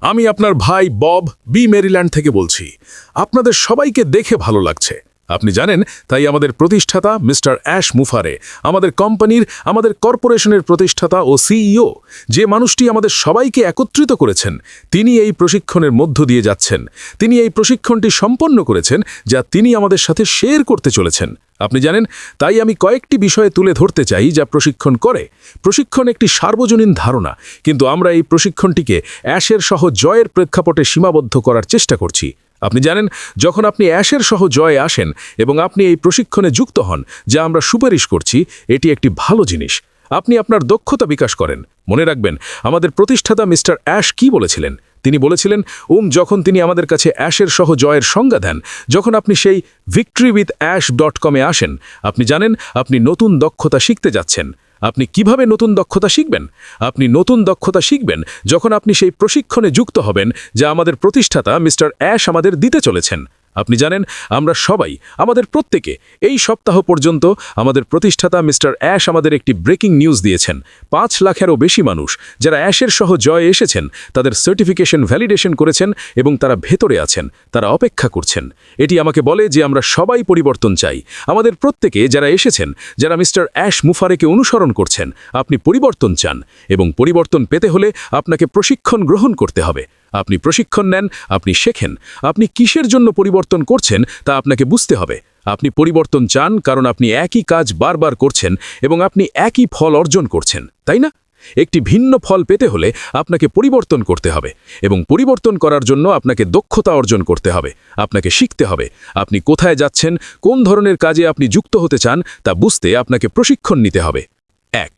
আমি আপনার ভাই বব মেরিল্যান্ড থেকে বলছি। আপনাদের সবাইকে দেখে ভালো লাগছে। আপনি জানেন, তাই আমাদের প্রতিষ্ঠাতা মিস্টার অ্যাশ মুফারে, আমাদের কোম্পানির, আমাদের কর্পোরেশনের প্রতিষ্ঠাতা ও সিইও, যে মানুষটি আমাদের সবাইকে একত্রিত করেছেন, তিনি এই প্রশিক্ষণের মধ্য দিয়ে যাচ্ছেন। তিনি এই প্রশিক্ষণটি সম্পন্ন করেছেন, যা তিনি আমাদের সাথে শেয়ার করতে চলেছেন। আপনি জানেন, তাই আমি কয়েকটি বিষয়ে তুলে ধরতে চাই যা প্রশিক্ষণ করে। প্রশিক্ষণ একটি সার্বজনীন ধারণা, কিন্তু আমরা এই প্রশিক্ষণটিকে অ্যাশের সহ জয়ের প্রেক্ষাপটে সীমাবদ্ধ করার চেষ্টা করছি। আপনি জানেন, যখন আপনি অ্যাশের সহ জয়ে আসেন এবং আপনি এই প্রশিক্ষণে যুক্ত হন, যা আমরা সুপারিশ করছি, এটি একটি ভালো জিনিস। আপনি আপনার দক্ষতা বিকাশ করেন। মনে রাখবেন, আমাদের প্রতিষ্ঠাতা মিস্টার অ্যাশ কি বলেছিলেন? তিনি বলেছিলেন, যখন তিনি আমাদের কাছে অ্যাশের সহ জয়ের সংজ্ঞা দেন, যখন আপনি সেই victorywithash.com-এ আসেন, আপনি জানেন আপনি নতুন দক্ষতা শিখতে যাচ্ছেন। আপনি কিভাবে নতুন দক্ষতা শিখবেন? আপনি নতুন দক্ষতা শিখবেন যখন আপনি সেই প্রশিক্ষণে যুক্ত হবেন, যা আমাদের প্রতিষ্ঠাতা মিস্টার অ্যাশ আমাদের দিতে চলেছেন। আপনি জানেন, আমরা সবাই, আমাদের প্রত্যেকে, এই সপ্তাহ পর্যন্ত আমাদের প্রতিষ্ঠাতা মিস্টার অ্যাশ আমাদের একটি ব্রেকিং নিউজ দিয়েছেন। 5 লাখেরও বেশি মানুষ যারা অ্যাশের সহ জয়ে এসেছেন, তাদের সার্টিফিকেশন ভ্যালিডেশন করেছেন এবং তারা ভেতরে আছেন, তারা অপেক্ষা করছেন। এটি আমাকে বলে যে আমরা সবাই পরিবর্তন চাই। আমাদের প্রত্যেকে যারা এসেছেন, যারা মিস্টার অ্যাশ মুফারেকে অনুসরণ করছেন, আপনি পরিবর্তন চান, এবং পরিবর্তন পেতে হলে আপনাকে প্রশিক্ষণ গ্রহণ করতে হবে। আপনি প্রশিক্ষণ নেন, আপনি শেখেন। আপনি কিসের জন্য পরিবর্তন করছেন তা আপনাকে বুঝতে হবে। আপনি পরিবর্তন চান কারণ আপনি একই কাজ বারবার করছেন এবং আপনি একই ফল অর্জন করছেন, তাই না? একটি ভিন্ন ফল পেতে হলে আপনাকে পরিবর্তন করতে হবে, এবং পরিবর্তন করার জন্য আপনাকে দক্ষতা অর্জন করতে হবে। আপনাকে শিখতে হবে। আপনি কোথায় যাচ্ছেন, কোন ধরনের কাজে আপনি যুক্ত হতে চান তা বুঝতে আপনাকে প্রশিক্ষণ নিতে হবে। 1.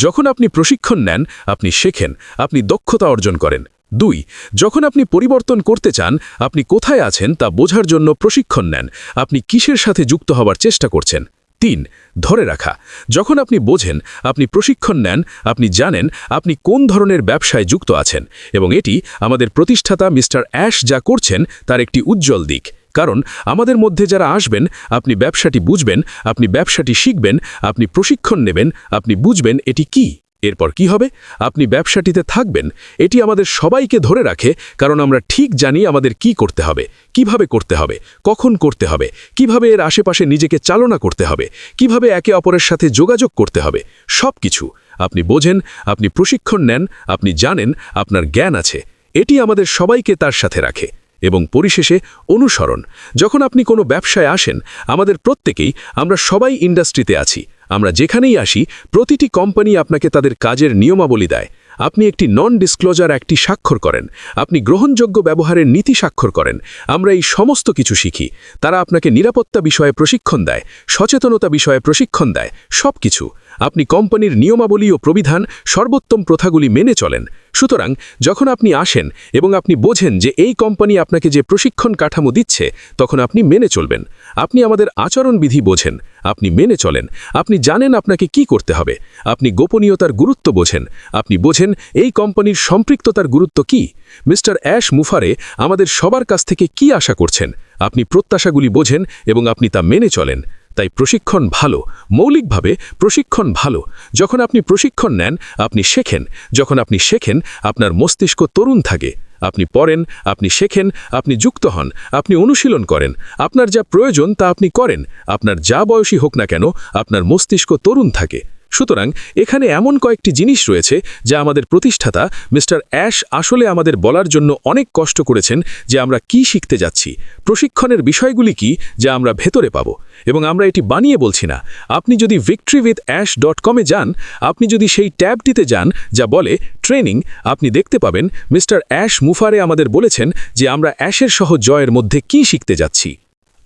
যখন আপনি প্রশিক্ষণ নেন, আপনি শেখেন, আপনি দক্ষতা অর্জন করেন। 2. যখন আপনি পরিবর্তন করতে চান, আপনি কোথায় আছেন তা বোঝার জন্য প্রশিক্ষণ নেন, আপনি কিসের সাথে যুক্ত হবার চেষ্টা করছেন। 3. ধরে রাখা। যখন আপনি বোঝেন, আপনি প্রশিক্ষণ নেন, আপনি জানেন আপনি কোন ধরনের ব্যবসায় যুক্ত আছেন, এবং এটি আমাদের প্রতিষ্ঠাতা মিস্টার অ্যাশ যা করছেন তার একটি উজ্জ্বল দিক। কারণ আমাদের মধ্যে যারা আসবেন, আপনি ব্যবসাটি বুঝবেন, আপনি ব্যবসাটি শিখবেন, আপনি প্রশিক্ষণ নেবেন, আপনি বুঝবেন এটি কি। এরপর কি হবে? আপনি ব্যবসাটিতে থাকবেন। এটি আমাদের সবাইকে ধরে রাখে, কারণ আমরা ঠিক জানি আমাদের কি করতে হবে, কিভাবে করতে হবে, কখন করতে হবে, কিভাবে এর আশেপাশে নিজেকে চালনা করতে হবে, কিভাবে একে অপরের সাথে যোগাযোগ করতে হবে। সব কিছু আপনি বোঝেন, আপনি প্রশিক্ষণ নেন, আপনি জানেন, আপনার জ্ঞান আছে। এটি আমাদের সবাইকে তার সাথে রাখে। এবং পরিশেষে অনুসরণ। যখন আপনি কোনো ব্যবসায় আসেন, আমাদের প্রত্যেকেই, আমরা সবাই ইন্ডাস্ট্রিতে আছি। আমরা যেখানেই আসি, প্রতিটি কোম্পানি আপনাকে তাদের কাজের নিয়মাবলী দেয়। আপনি একটি নন ডিসক্লোজার অ্যাক্টটি স্বাক্ষর করেন, আপনি গ্রহণযোগ্য ব্যবহারের নীতি স্বাক্ষর করেন। আমরা এই সমস্ত কিছু শিখি। তারা আপনাকে নিরাপত্তা বিষয়ে প্রশিক্ষণ দেয়, সচেতনতা বিষয়ে প্রশিক্ষণ দেয়, সব কিছু। আপনি কোম্পানির নিয়মাবলী ও প্রবিধান, সর্বোত্তম প্রথাগুলি মেনে চলেন। সুতরাং যখন আপনি আসেন এবং আপনি বোঝেন যে এই কোম্পানি আপনাকে যে প্রশিক্ষণ কাঠামো দিচ্ছে, তখন আপনি মেনে চলবেন। আপনি আমাদের আচরণবিধি বোঝেন, আপনি মেনে চলেন, আপনি জানেন আপনাকে কি করতে হবে। আপনি গোপনীয়তার গুরুত্ব বোঝেন, আপনি বোঝেন এই কোম্পানির সম্পৃক্ততার গুরুত্ব কি। মিস্টার অ্যাশ মুফারে আমাদের সবার কাছ থেকে কি আশা করছেন, আপনি প্রত্যাশাগুলি বোঝেন এবং আপনি তা মেনে চলেন। তাই প্রশিক্ষণ ভালো, মৌলিকভাবে প্রশিক্ষণ ভালো। যখন আপনি প্রশিক্ষণ নেন, আপনি শেখেন। যখন আপনি শেখেন, আপনার মস্তিষ্ক তরুণ থাকে। আপনি পড়েন, আপনি শেখেন, আপনি যুক্ত হন, আপনি অনুশীলন করেন। আপনার যা প্রয়োজন তা আপনি করেন। আপনার যা বয়সী হোক না কেন, আপনার মস্তিষ্ক তরুণ থাকে। সুতরাং এখানে এমন কয়েকটি জিনিস রয়েছে যা আমাদের প্রতিষ্ঠাতা মিস্টার অ্যাশ আসলে আমাদের বলার জন্য অনেক কষ্ট করেছেন, যে আমরা কি শিখতে যাচ্ছি, প্রশিক্ষণের বিষয়গুলি কি যা আমরা ভেতরে পাব। এবং আমরা এটি বানিয়ে বলছি না। আপনি যদি victorywithash.com-এ যান, আপনি যদি সেই ট্যাবটিতে যান যা বলে ট্রেনিং, আপনি দেখতে পাবেন মিস্টার অ্যাশ মুফারে আমাদের বলেছেন যে আমরা অ্যাশের সহ জয়ের মধ্যে কি শিখতে যাচ্ছি।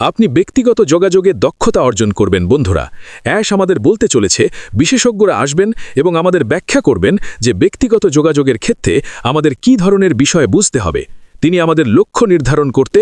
আপনি ব্যক্তিগত যোগাযোগে দক্ষতা অর্জন করবেন। বন্ধুরা, অ্যাশ আমাদের বলতে চলেছে, বিশেষজ্ঞরা আসবেন এবং আমাদের ব্যাখ্যা করবেন যে ব্যক্তিগত যোগাযোগের ক্ষেত্রে আমাদের কি ধরনের বিষয় বুঝতে হবে। তিনি আমাদের লক্ষ্য নির্ধারণ করতে,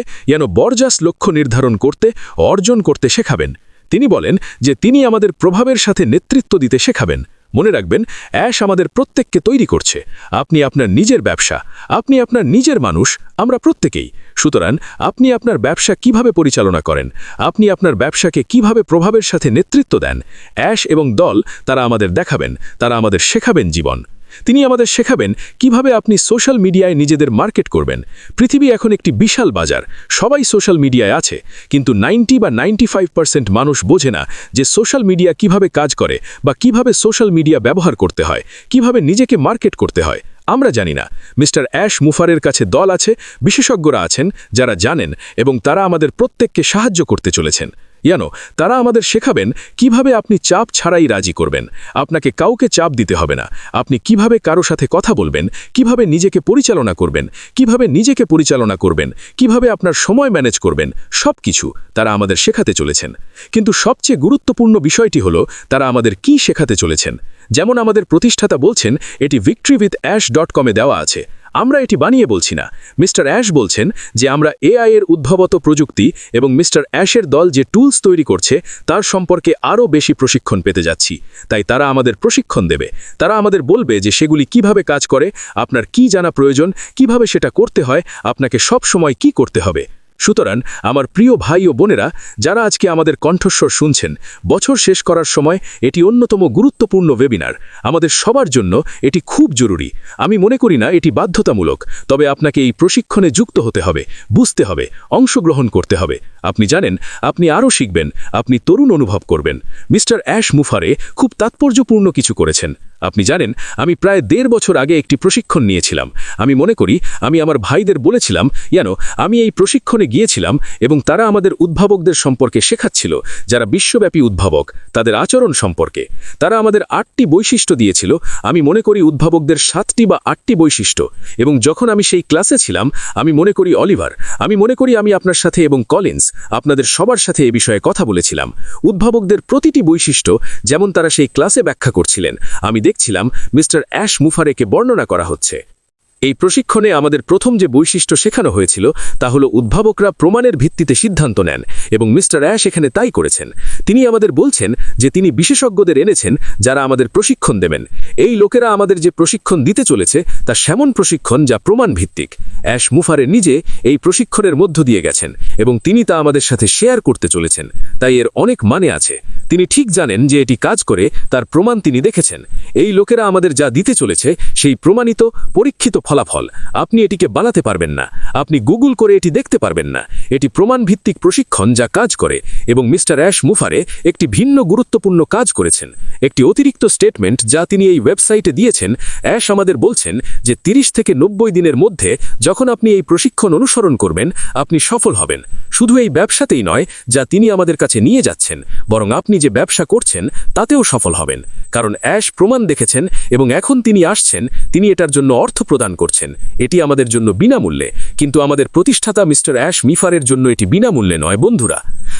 বর্জাস লক্ষ্য নির্ধারণ করতে, অর্জন করতে শেখাবেন। তিনি বলেন যে তিনি আমাদের প্রভাবের সাথে নেতৃত্ব দিতে শেখাবেন। মনে রাখবেন, অ্যাশ আমাদের প্রত্যেককে তৈরি করছে। আপনি আপনার নিজের ব্যবসা, আপনি আপনার নিজের মানুষ, আমরা প্রত্যেকেই। সুতরাং আপনি আপনার ব্যবসা কিভাবে পরিচালনা করেন, আপনি আপনার ব্যবসাকে কিভাবে প্রভাবের সাথে নেতৃত্ব দেন, অ্যাশ এবং দল তারা আমাদের দেখাবেন, তারা আমাদের শেখাবেন জীবন। তিনি আমাদের শেখাবেন কিভাবে আপনি সোশ্যাল মিডিয়ায় নিজেদের মার্কেট করবেন। পৃথিবী এখন একটি বিশাল বাজার, সবাই সোশ্যাল মিডিয়ায় আছে, কিন্তু 90 বা 95% মানুষ বোঝে না যে সোশ্যাল মিডিয়া কিভাবে কাজ করে বা কিভাবে সোশ্যাল মিডিয়া ব্যবহার করতে হয়, কিভাবে নিজেকে মার্কেট করতে হয়। আমরা জানি না। মিস্টার অ্যাশ মুফারের কাছে দল আছে, বিশেষজ্ঞরা আছেন যারা জানেন, এবং তারা আমাদের প্রত্যেককে সাহায্য করতে চলেছেন। তারা আমাদের শেখাবেন কিভাবে আপনি চাপ ছাড়াই রাজি করবেন। আপনাকে কাউকে চাপ দিতে হবে না। আপনি কিভাবে কারো সাথে কথা বলবেন, কিভাবে নিজেকে পরিচালনা করবেন, কিভাবে আপনার সময় ম্যানেজ করবেন, সবকিছু তারা আমাদের শেখাতে চলেছেন। কিন্তু সবচেয়ে গুরুত্বপূর্ণ বিষয়টি হলো তারা আমাদের কি শেখাতে চলেছেন। যেমন আমাদের প্রতিষ্ঠাতা বলছেন এটি victoryWithAsh.com-এ দেওয়া আছে। আমরা এটি বানিয়ে বলছি না। মিস্টার অ্যাশ বলছেন যে আমরা এআই এর উদ্ভাবত প্রযুক্তি এবং মিস্টার অ্যাশের দল যে টুলস তৈরি করছে তার সম্পর্কে আরও বেশি প্রশিক্ষণ পেতে যাচ্ছি। তাই তারা আমাদের প্রশিক্ষণ দেবে। তারা আমাদের বলবে যে সেগুলি কিভাবে কাজ করে, আপনার কি জানা প্রয়োজন, কিভাবে সেটা করতে হয়, আপনাকে সব সময় কি করতে হবে। সুতরাং আমার প্রিয় ভাই ও বোনেরা যারা আজকে আমাদের কণ্ঠস্বর শুনছেন, বছর শেষ করার সময় এটি অন্যতম গুরুত্বপূর্ণ ওয়েবিনার। আমাদের সবার জন্য এটি খুব জরুরি। আমি মনে করি না এটি বাধ্যতামূলক, তবে আপনাকে এই প্রশিক্ষণে যুক্ত হতে হবে, বুঝতে হবে, অংশগ্রহণ করতে হবে। আপনি জানেন, আপনি আরও শিখবেন, আপনি তরুণ অনুভব করবেন। মিস্টার অ্যাশ মুফারে খুব তাৎপর্যপূর্ণ কিছু করেছেন। আপনি জানেন, আমি প্রায় 1.5 বছর আগে একটি প্রশিক্ষণ নিয়েছিলাম। আমি মনে করি আমি আমার ভাইদের বলেছিলাম, আমি এই প্রশিক্ষণে গিয়েছিলাম এবং তারা আমাদের উদ্ভাবকদের সম্পর্কে শেখাচ্ছিল যারা বিশ্বব্যাপী উদ্ভাবক, তাদের আচরণ সম্পর্কে। তারা আমাদের 8টি বৈশিষ্ট্য দিয়েছিল। আমি মনে করি উদ্ভাবকদের 7টি বা 8টি বৈশিষ্ট্য। এবং যখন আমি সেই ক্লাসে ছিলাম, আমি মনে করি অলিভার, আমি মনে করি আমি আপনার সাথে এবং কলিন্স আপনাদের সবার সাথে এ বিষয়ে কথা বলেছিলাম। উদ্ভাবকদের প্রতিটি বৈশিষ্ট্য যেমন তারা সেই ক্লাসে ব্যাখ্যা করছিলেন, আমি দেখছিলাম মিস্টার অ্যাশ মুফারেকে বর্ণনা করা হচ্ছে। এই প্রশিক্ষণে আমাদের প্রথম যে বৈশিষ্ট্য শেখানো হয়েছিল তা হলো উদ্ভাবকরা প্রমাণের ভিত্তিতে সিদ্ধান্ত নেন, এবং মিস্টার অ্যাশ এখানে তাই করেছেন। তিনি আমাদের বলছেন যে তিনি বিশেষজ্ঞদের এনেছেন যারা আমাদের প্রশিক্ষণ দেবেন। এই লোকেরা আমাদের যে প্রশিক্ষণ দিতে চলেছে তা সেমন প্রশিক্ষণ যা প্রমাণ ভিত্তিক। অ্যাশ মুফারে নিজে এই প্রশিক্ষণের মধ্য দিয়ে গেছেন এবং তিনি তা আমাদের সাথে শেয়ার করতে চলেছেন। তাই এর অনেক মানে আছে। তিনি ঠিক জানেন যে এটি কাজ করে, তার প্রমাণ তিনি দেখেছেন। এই লোকেরা আমাদের যা দিতে চলেছে সেই প্রমাণিত, পরীক্ষিত ফলাফল। আপনি এটিকে বানাতে পারবেন না, আপনি গুগল করে এটি দেখতে পারবেন না। এটি প্রমাণ ভিত্তিক প্রশিক্ষণ যা কাজ করে। এবং মিস্টার অ্যাশ মুফারে একটি ভিন্ন গুরুত্বপূর্ণ কাজ করেছেন, একটি অতিরিক্ত স্টেটমেন্ট যা তিনি এই ওয়েবসাইটে দিয়েছেন। অ্যাশ আমাদের বলছেন যে 30 থেকে 90 দিনের মধ্যে যখন আপনি এই প্রশিক্ষণ অনুসরণ করবেন, আপনি সফল হবেন। শুধু এই ব্যবসাতেই নয় যা তিনি আমাদের কাছে নিয়ে যাচ্ছেন, বরং আপনি যে ব্যবসা করছেন তাতেও সফল হবেন। কারণ অ্যাশ প্রমাণ দেখেছেন এবং এখন তিনি আসছেন, তিনি এটার জন্য অর্থ প্রদান করছেন। এটি আমাদের জন্য বিনামূল্যে, কিন্তু আমাদের প্রতিষ্ঠাতা মিস্টার অ্যাশ মুফারের জন্য এটি বিনামূল্যে নয় বন্ধুরা।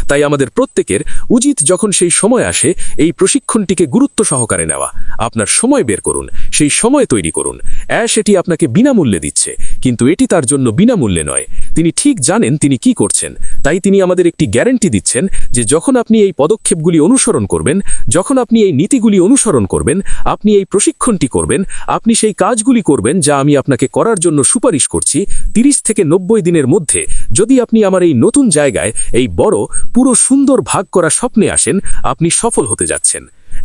তাই আমাদের প্রত্যেকের উচিত যখন সেই সময় আসে এই প্রশিক্ষণটিকে গুরুত্ব সহকারে নেওয়া। আপনার সময় বের করুন, সেই সময় তৈরি করুন। অ্যাশ এটি আপনাকে বিনামূল্যে দিচ্ছে, কিন্তু এটি তার জন্য বিনামূল্যে নয়। তিনি ঠিক জানেন তিনি কি করছেন। তাই তিনি আমাদের একটি গ্যারান্টি দিচ্ছেন যে যখন আপনি এই পদক্ষেপগুলি অনুসরণ করবেন, যখন আপনি এই নীতিগুলি অনুসরণ করবেন, আপনি এই প্রশিক্ষণটি করবেন, আপনি সেই কাজগুলি করবেন যা আমি আপনাকে করার জন্য সুপারিশ করছি, 30 থেকে 90 দিনের মধ্যে যদি আপনি আমার এই নতুন জায়গায়, এই বড়, পুরো সুন্দর ভাগ করা স্বপ্নে আসেন, আপনি সফল হতে যাচ্ছেন।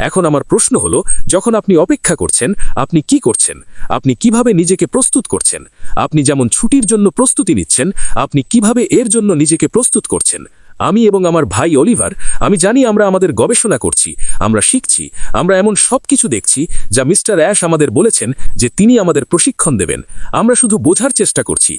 এখন আমার প্রশ্ন হলো, যখন আপনি অপেক্ষা করছেন, আপনি কি করছেন? আপনি কিভাবে নিজেকে প্রস্তুত করছেন? আপনি যেমন ছুটির জন্য প্রস্তুতি নিচ্ছেন, আপনি কিভাবে এর জন্য নিজেকে প্রস্তুত করছেন? আমি এবং আমার ভাই অলিভার, আমি জানি আমরা আমাদের গবেষণা করছি, আমরা শিখছি, আমরা এমন সব কিছু দেখছি যা মিস্টার অ্যাশ আমাদের বলেছেন যে তিনি আমাদের প্রশিক্ষণ দেবেন। আমরা শুধু বোঝার চেষ্টা করছি,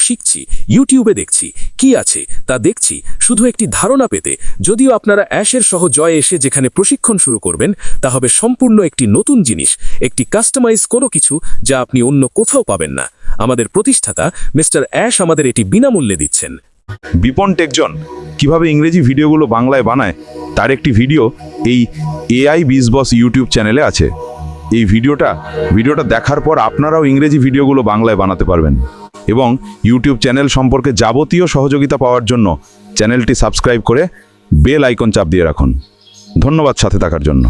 শিখছি, ইউটিউবে দেখছি, কি আছে তা দেখছি, শুধু একটি ধারণা পেতে। যদিও আপনারা অ্যাশের সহ জয়ে এসে যেখানে প্রশিক্ষণ শুরু করবেন, তা হবে সম্পূর্ণ একটি নতুন জিনিস, একটি কাস্টমাইজ কোনো কিছু যা আপনি অন্য কোথাও পাবেন না। আমাদের প্রতিষ্ঠাতা মিস্টার অ্যাশ আমাদের এটি বিনামূল্যে দিচ্ছেন। বিপন টেকজন কিভাবে ইংরেজি ভিডিওগুলো বাংলায় বানায় তার একটি ভিডিও এই এআই বিজবস ইউটিউব চ্যানেলে আছে। এই ভিডিওটা দেখার পর আপনারাও ইংরেজি ভিডিওগুলো বাংলায় বানাতে পারবেন। এবং ইউটিউব চ্যানেল সম্পর্কে যাবতীয় সহযোগিতা পাওয়ার জন্য চ্যানেলটি সাবস্ক্রাইব করে বেল আইকন চাপ দিয়ে রাখুন। ধন্যবাদ সাথে থাকার জন্য।